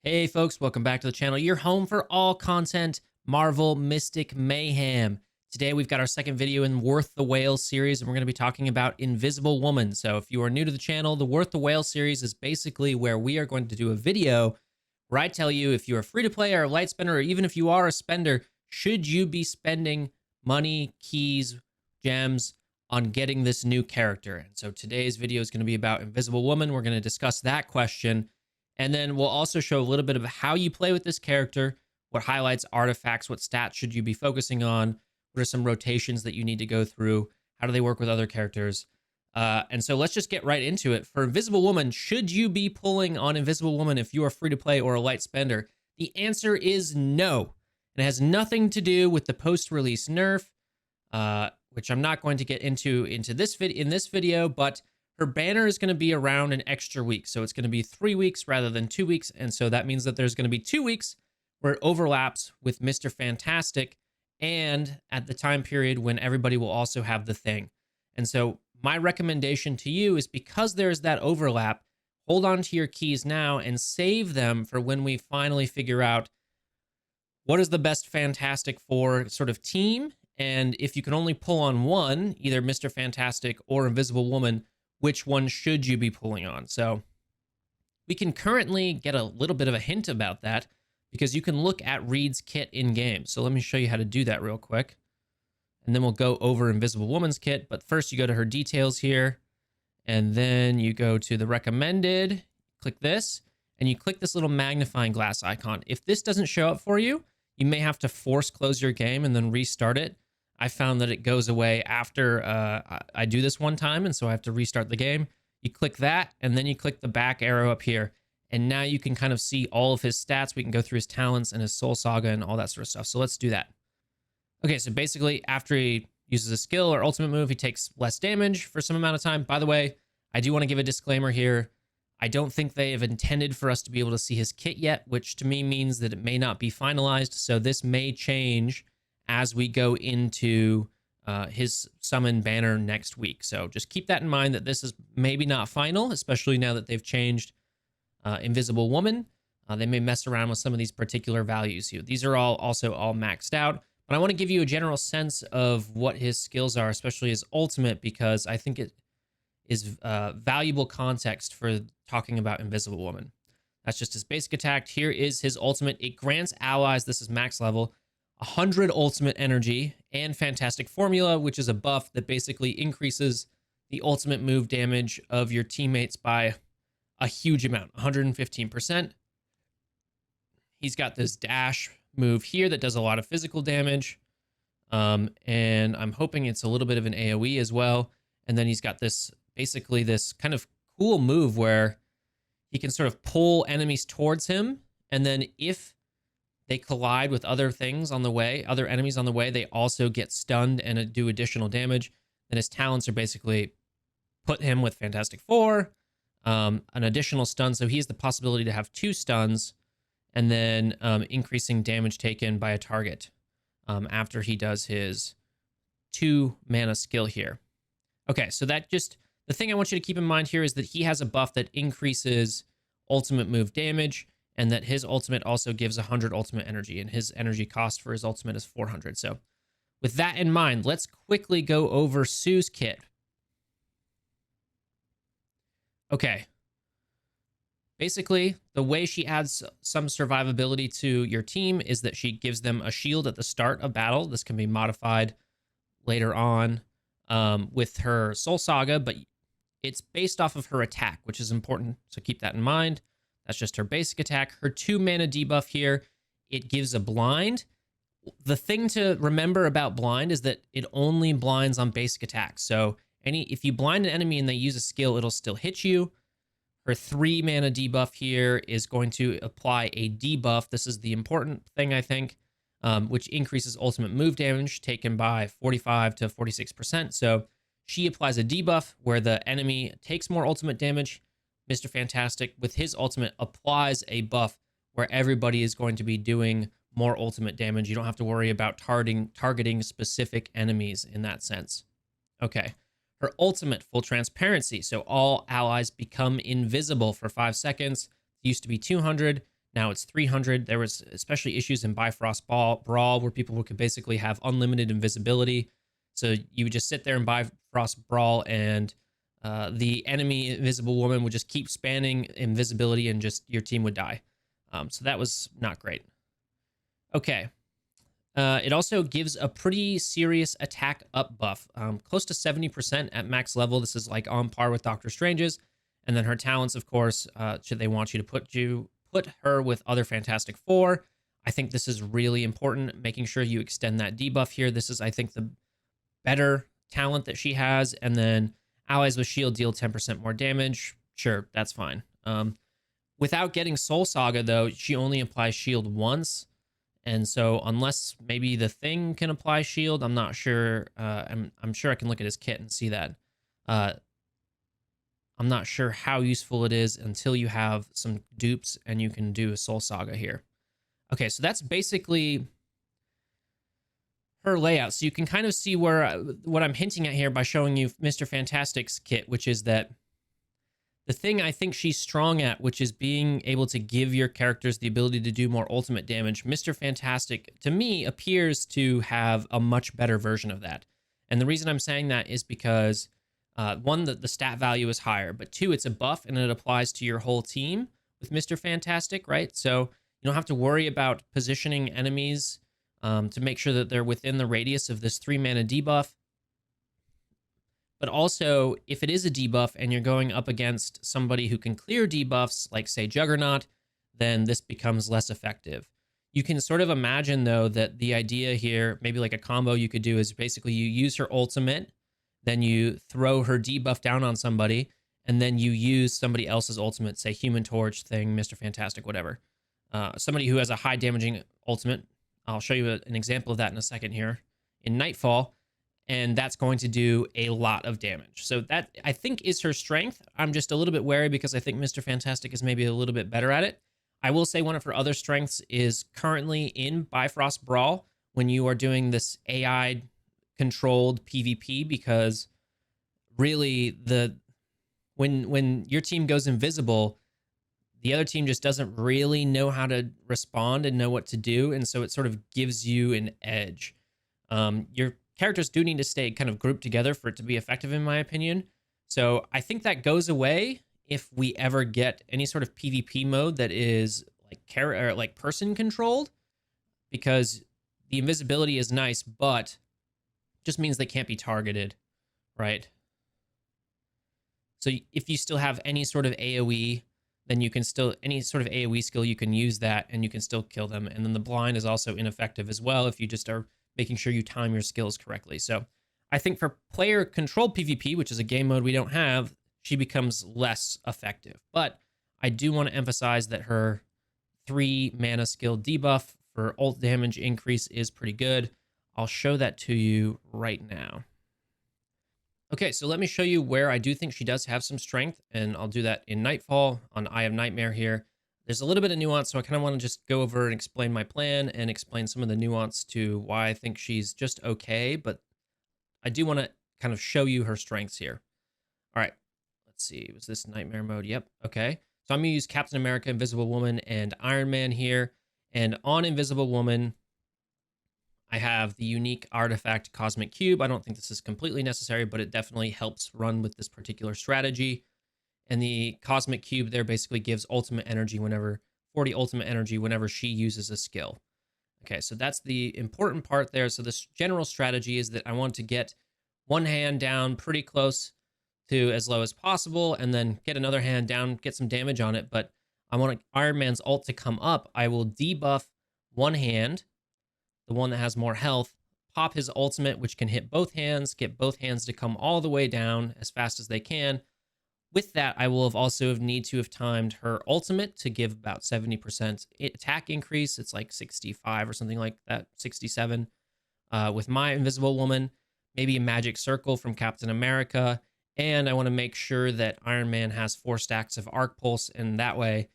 Hey folks, welcome back to the channel. Your home for all content Marvel Mystic Mayhem. Today we've got our second video in Worth the Whale series, and we're going to be talking about Invisible Woman. So if you are new to the channel, the Worth the Whale series is basically where we are going to do a video where I tell you if you're a free-to-play or a light spender, or even if you are a spender, should you be spending money, keys, gems on getting this new character? And so today's video is going to be about Invisible Woman. We're going to discuss that question. And then we'll also show a little bit of how you play with this character, what highlights, artifacts, what stats should you be focusing on, what are some rotations that you need to go through, how do they work with other characters. And so let's just get right into it. For Invisible Woman, should you be pulling on Invisible Woman if you are free to play or a light spender? The answer is no. It has nothing to do with the post-release nerf, which I'm not going to get into in this video, but her banner is going to be around an extra week. So it's going to be 3 weeks rather than 2 weeks. And so that means that there's going to be 2 weeks where it overlaps with Mr. Fantastic and at the time period when everybody will also have the thing. And so my recommendation to you is, because there's that overlap, hold on to your keys now and save them for when we finally figure out what is the best Fantastic Four sort of team. And if you can only pull on one, either Mr. Fantastic or Invisible Woman, which one should you be pulling on? So we can currently get a little bit of a hint about that because you can look at Reed's kit in game. So let me show you how to do that real quick. And then we'll go over Invisible Woman's kit. But first you go to her details here, and then you go to the recommended, click this, and you click this little magnifying glass icon. If this doesn't show up for you, you may have to force close your game and then restart it. I found that it goes away after I do this one time, and so I have to restart the game. You click that, and then you click the back arrow up here, and now you can kind of see all of his stats. We can go through his talents and his Soul Saga and all that sort of stuff. So let's do that. Okay, so basically after he uses a skill or ultimate move, he takes less damage for some amount of time. By the way, I do want to give a disclaimer here. I don't think they have intended for us to be able to see his kit yet, which to me means that it may not be finalized. So this may change as we go into his summon banner next week. So just keep that in mind, that this is maybe not final, especially now that they've changed Invisible Woman. They may mess around with some of these particular values here. These are also all maxed out, but I want to give you a general sense of what his skills are, especially his ultimate, because I think it is valuable context for talking about Invisible Woman. That's just his basic attack. Here is his ultimate. It grants allies, this is max level, 100 ultimate energy and Fantastic Formula, which is a buff that basically increases the ultimate move damage of your teammates by a huge amount, 115%. He's got this dash move here that does a lot of physical damage. And I'm hoping it's a little bit of an AoE as well. And then he's got this, basically this kind of cool move where he can sort of pull enemies towards him. And then if they collide with other things on the way, other enemies on the way, they also get stunned and do additional damage. And his talents are basically put him with Fantastic Four, an additional stun. So he has the possibility to have 2 stuns, and then increasing damage taken by a target after he does his 2 mana skill here. Okay, so that just, the thing I want you to keep in mind here is that he has a buff that increases ultimate move damage, and that his ultimate also gives 100 ultimate energy, and his energy cost for his ultimate is 400. So with that in mind, let's quickly go over Sue's kit. Okay. Basically, the way she adds some survivability to your team is that she gives them a shield at the start of battle. This can be modified later on with her Soul Saga, but it's based off of her attack, which is important, so keep that in mind. That's just her basic attack. Her 2 mana debuff here, it gives a blind. The thing to remember about blind is that it only blinds on basic attacks. So if you blind an enemy and they use a skill, it'll still hit you. Her 3 mana debuff here is going to apply a debuff. This is the important thing, I think, which increases ultimate move damage taken by 45 to 46%. So she applies a debuff where the enemy takes more ultimate damage. Mr. Fantastic, with his ultimate, applies a buff where everybody is going to be doing more ultimate damage. You don't have to worry about targeting specific enemies in that sense. Okay. Her ultimate, Full Transparency. So all allies become invisible for 5 seconds. It used to be 200. Now it's 300. There was especially issues in Bifrost Brawl where people could basically have unlimited invisibility. So you would just sit there in Bifrost Brawl and the enemy Invisible Woman would just keep spanning invisibility and just your team would die. So that was not great. Okay. It also gives a pretty serious attack up buff, close to 70% at max level. This is like on par with Doctor Strange's. And then her talents, of course, should they want you to put her with other Fantastic Four. I think this is really important, making sure you extend that debuff here. This is, I think, the better talent that she has. And then allies with shield deal 10% more damage. Sure, that's fine. Without getting Soul Saga, though, she only applies shield once. And so unless maybe the Thing can apply shield, I'm not sure. I'm sure I can look at his kit and see that. I'm not sure how useful it is until you have some dupes and you can do a Soul Saga here. Okay, so that's basically her layout. So you can kind of see where what I'm hinting at here by showing you Mr. Fantastic's kit, which is that the thing I think she's strong at, which is being able to give your characters the ability to do more ultimate damage. Mr. Fantastic, to me, appears to have a much better version of that. And the reason I'm saying that is because one, the stat value is higher, but two, it's a buff and it applies to your whole team with Mr. Fantastic, right? So you don't have to worry about positioning enemies to make sure that they're within the radius of this 3-mana debuff. But also, if it is a debuff and you're going up against somebody who can clear debuffs, like say Juggernaut, then this becomes less effective. You can sort of imagine, though, that the idea here, maybe like a combo you could do, is basically you use her ultimate, then you throw her debuff down on somebody, and then you use somebody else's ultimate, say Human Torch, Thing, Mr. Fantastic, whatever. Somebody who has a high damaging ultimate. I'll show you an example of that in a second here. In Nightfall, and that's going to do a lot of damage. So that, I think, is her strength. I'm just a little bit wary because I think Mr. Fantastic is maybe a little bit better at it. I will say one of her other strengths is currently in Bifrost Brawl when you are doing this AI-controlled PvP, because really when your team goes invisible, the other team just doesn't really know how to respond and know what to do, and so it sort of gives you an edge. Your characters do need to stay kind of grouped together for it to be effective, in my opinion. So I think that goes away if we ever get any sort of PvP mode that is like person controlled, because the invisibility is nice, but just means they can't be targeted, right? So if you still have any sort of AoE, then you can still, any sort of AoE skill, you can use that and you can still kill them. And then the blind is also ineffective as well if you just are making sure you time your skills correctly. So I think for player controlled PvP, which is a game mode we don't have, she becomes less effective. But I do want to emphasize that her 3-mana skill debuff for ult damage increase is pretty good. I'll show that to you right now. Okay, so let me show you where I do think she does have some strength, and I'll do that in Nightfall on Eye of Nightmare here. There's a little bit of nuance, so I kind of want to just go over and explain my plan and explain some of the nuance to why I think she's just okay, but I do want to kind of show you her strengths here. All right, let's see. Was this Nightmare mode? Yep, okay. So I'm going to use Captain America, Invisible Woman, and Iron Man here. And on Invisible Woman, I have the unique artifact Cosmic Cube. I don't think this is completely necessary, but it definitely helps run with this particular strategy. And the Cosmic Cube there basically gives ultimate energy whenever, 40 ultimate energy whenever she uses a skill. Okay, so that's the important part there. So this general strategy is that I want to get one hand down pretty close to as low as possible, and then get another hand down, get some damage on it. But I want Iron Man's ult to come up. I will debuff one hand, the one that has more health, pop his ultimate, which can hit both hands, get both hands to come all the way down as fast as they can. With that, I will have also need to have timed her ultimate to give about 70% attack increase. It's like 65 or something like that, 67. With my Invisible Woman, maybe a magic circle from Captain America. And I want to make sure that Iron Man has 4 stacks of Arc Pulse. And that way,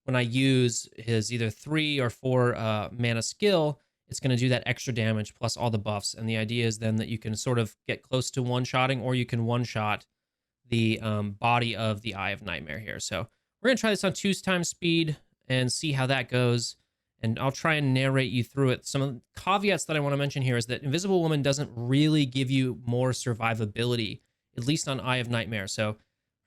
when I use his either 3 or 4 mana skill, it's going to do that extra damage plus all the buffs. And the idea is then that you can sort of get close to one-shotting, or you can one-shot the body of the Eye of Nightmare here. So we're going to try this on 2 times speed, and see how that goes. And I'll try and narrate you through it. Some of the caveats that I want to mention here is that Invisible Woman doesn't really give you more survivability, at least on Eye of Nightmare. So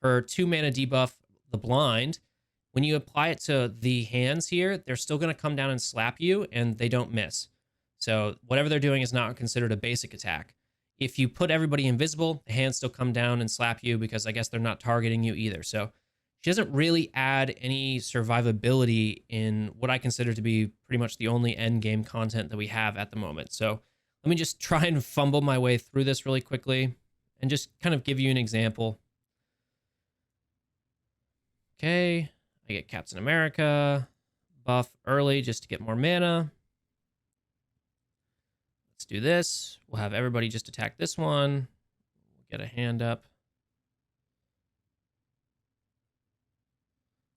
her 2 mana debuff, the blind, when you apply it to the hands here, they're still going to come down and slap you, and they don't miss. So whatever they're doing is not considered a basic attack. If you put everybody invisible, the hands still come down and slap you because I guess they're not targeting you either. So she doesn't really add any survivability in what I consider to be pretty much the only end game content that we have at the moment. So let me just try and fumble my way through this really quickly and just kind of give you an example. Okay, I get Captain America buff early just to get more mana. Let's do this. We'll have everybody just attack this one. We'll get a hand up.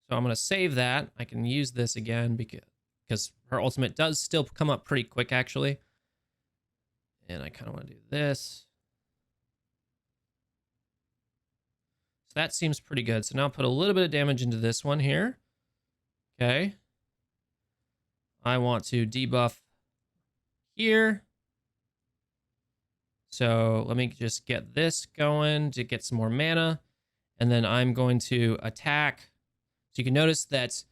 So I'm going to save that. I can use this again because her ultimate does still come up pretty quick, actually. And I kind of want to do this. So that seems pretty good. So now I'll put a little bit of damage into this one here. Okay. I want to debuff here. So let me just get this going to get some more mana. And then I'm going to attack. So you can notice that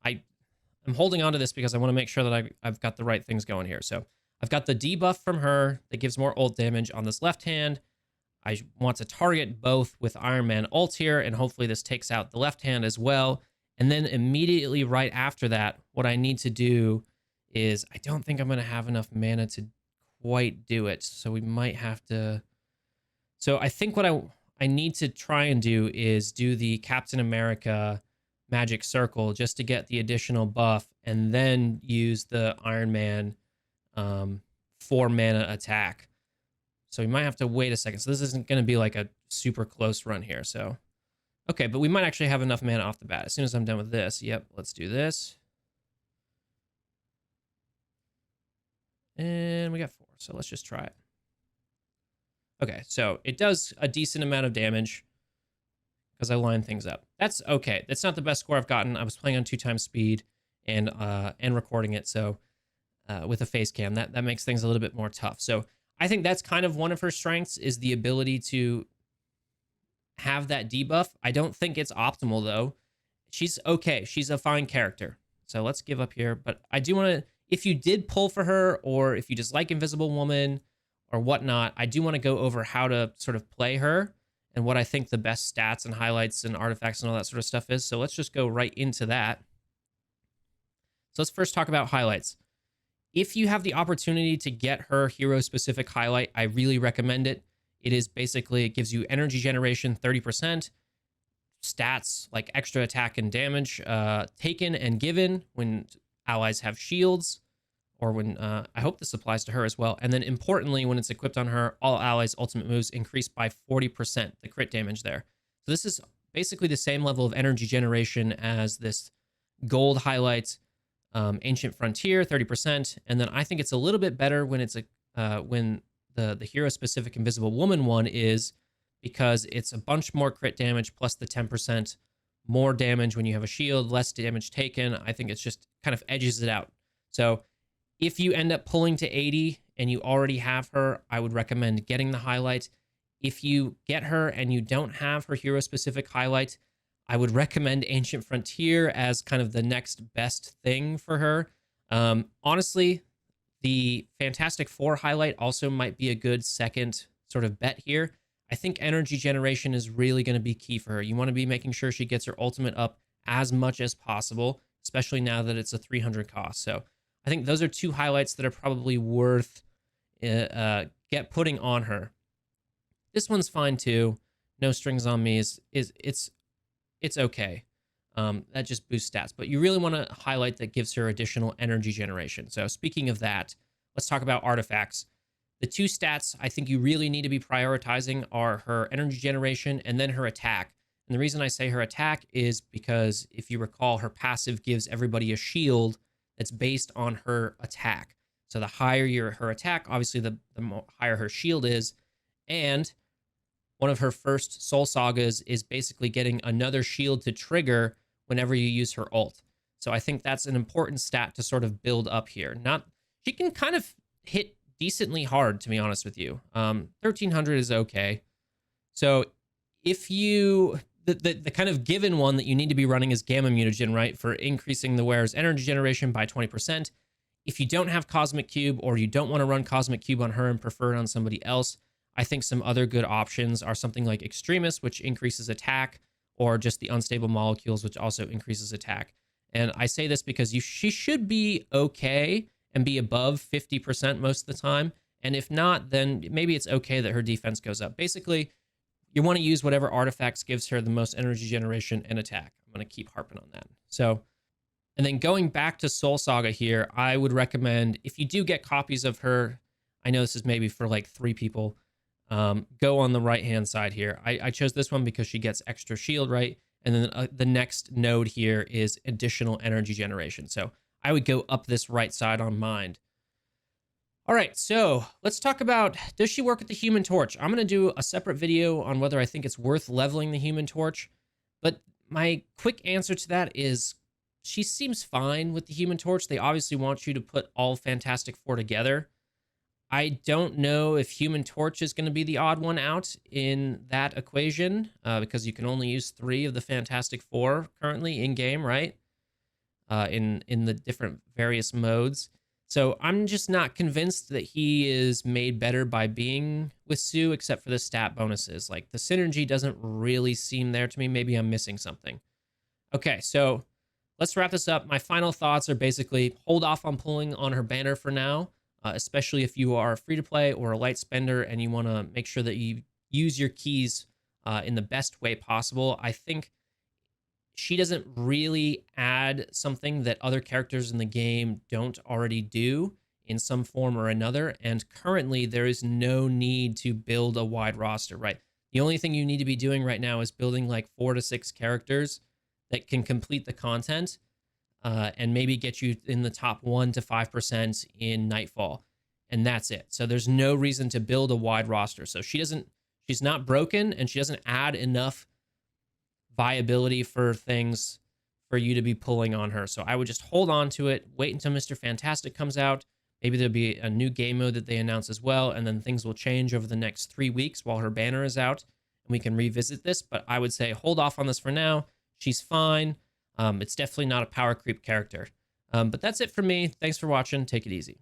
I'm holding on to this because I want to make sure that I've got the right things going here. So I've got the debuff from her that gives more ult damage on this left hand. I want to target both with Iron Man ult here, and hopefully this takes out the left hand as well. And then immediately right after that, what I need to do is I don't think I'm going to have enough mana to quite do it. So we might have to... So I think what I need to try and do is do the Captain America Magic Circle just to get the additional buff, and then use the Iron Man 4 mana attack. So we might have to wait a second. So this isn't going to be like a super close run here. So, okay, but we might actually have enough mana off the bat. As soon as I'm done with this, yep, let's do this. And we got 4, so let's just try it. Okay, so it does a decent amount of damage because I line things up. That's okay. That's not the best score I've gotten. I was playing on 2x speed and recording it, so with a face cam, that makes things a little bit more tough. So I think that's kind of one of her strengths, is the ability to have that debuff. I don't think it's optimal though. She's okay. She's a fine character. So let's give up here. But I do want to, if you did pull for her, or if you just like Invisible Woman or whatnot, I do want to go over how to sort of play her and what I think the best stats and highlights and artifacts and all that sort of stuff is. So let's just go right into that. So let's first talk about highlights. If you have the opportunity to get her hero-specific highlight, I really recommend it. It is basically, it gives you energy generation 30%, stats like extra attack and damage taken and given when allies have shields, or when, I hope this applies to her as well. And then importantly, when it's equipped on her, all allies' ultimate moves increase by 40%, the crit damage there. So this is basically the same level of energy generation as this gold highlight, Ancient Frontier, 30%. And then I think it's a little bit better when it's when the hero-specific Invisible Woman one is, because it's a bunch more crit damage plus the 10% more damage when you have a shield, less damage taken. I think it's just kind of edges it out. So if you end up pulling to 80 and you already have her, I would recommend getting the highlight. If you get her and you don't have her hero-specific highlight, I would recommend Ancient Frontier as kind of the next best thing for her. Honestly, the Fantastic Four highlight also might be a good second sort of bet here. I think energy generation is really going to be key for her. You want to be making sure she gets her ultimate up as much as possible, especially now that it's a 300 cost. So I think those are two highlights that are probably worth putting on her. This one's fine too. No strings on me it's okay. That just boosts stats, but you really want to highlight that gives her additional energy generation. So speaking of that, let's talk about artifacts. The two stats I think you really need to be prioritizing are her energy generation and then her attack. And the reason I say her attack is because if you recall, her passive gives everybody a shield that's based on her attack. So the higher her attack, obviously the higher her shield is. And one of her first Soul Sagas is basically getting another shield to trigger whenever you use her ult. So I think that's an important stat to sort of build up here. Not She can kind of hit decently hard, to be honest with you. 1300 is okay. So if you the kind of given one that you need to be running is Gamma Mutagen, right? For increasing the wearer's energy generation by 20%. If you don't have Cosmic Cube, or you don't want to run Cosmic Cube on her and prefer it on somebody else, I think some other good options are something like Extremis, which increases attack, or just the Unstable Molecules, which also increases attack. And I say this because she should be okay and be above 50% most of the time. And if not, then maybe it's okay that her defense goes up. Basically, you want to use whatever artifacts gives her the most energy generation and attack. I'm going to keep harping on that. So, and then going back to Soul Saga here, I would recommend, if you do get copies of her, I know this is maybe for like 3 people, go on the right-hand side here. I chose this one because she gets extra shield, right? And then the next node here is additional energy generation. So I would go up this right side on Mind. All right, so let's talk about, does she work with the Human Torch? I'm going to do a separate video on whether I think it's worth leveling the Human Torch. But my quick answer to that is she seems fine with the Human Torch. They obviously want you to put all Fantastic Four together. I don't know if Human Torch is going to be the odd one out in that equation, because you can only use 3 of the Fantastic Four currently in game, right? In the different various modes. So I'm just not convinced that he is made better by being with Sue, except for the stat bonuses. Like, the synergy doesn't really seem there to me. Maybe I'm missing something. Okay, so let's wrap this up. My final thoughts are basically hold off on pulling on her banner for now, especially if you are free to play or a light spender and you want to make sure that you use your keys in the best way possible. I think she doesn't really add something that other characters in the game don't already do in some form or another. And currently, there is no need to build a wide roster, right? The only thing you need to be doing right now is building like 4 to 6 characters that can complete the content and maybe get you in the top 1 to 5% in Nightfall. And that's it. So there's no reason to build a wide roster. So she's not broken, and she doesn't add enough viability for things for you to be pulling on her. So I would just hold on to it, wait until Mr. Fantastic comes out. Maybe there'll be a new game mode that they announce as well, and then things will change over the next 3 weeks while her banner is out, and we can revisit this. But I would say hold off on this for now. She's fine. It's definitely not a power creep character. But that's it for me. Thanks for watching. Take it easy.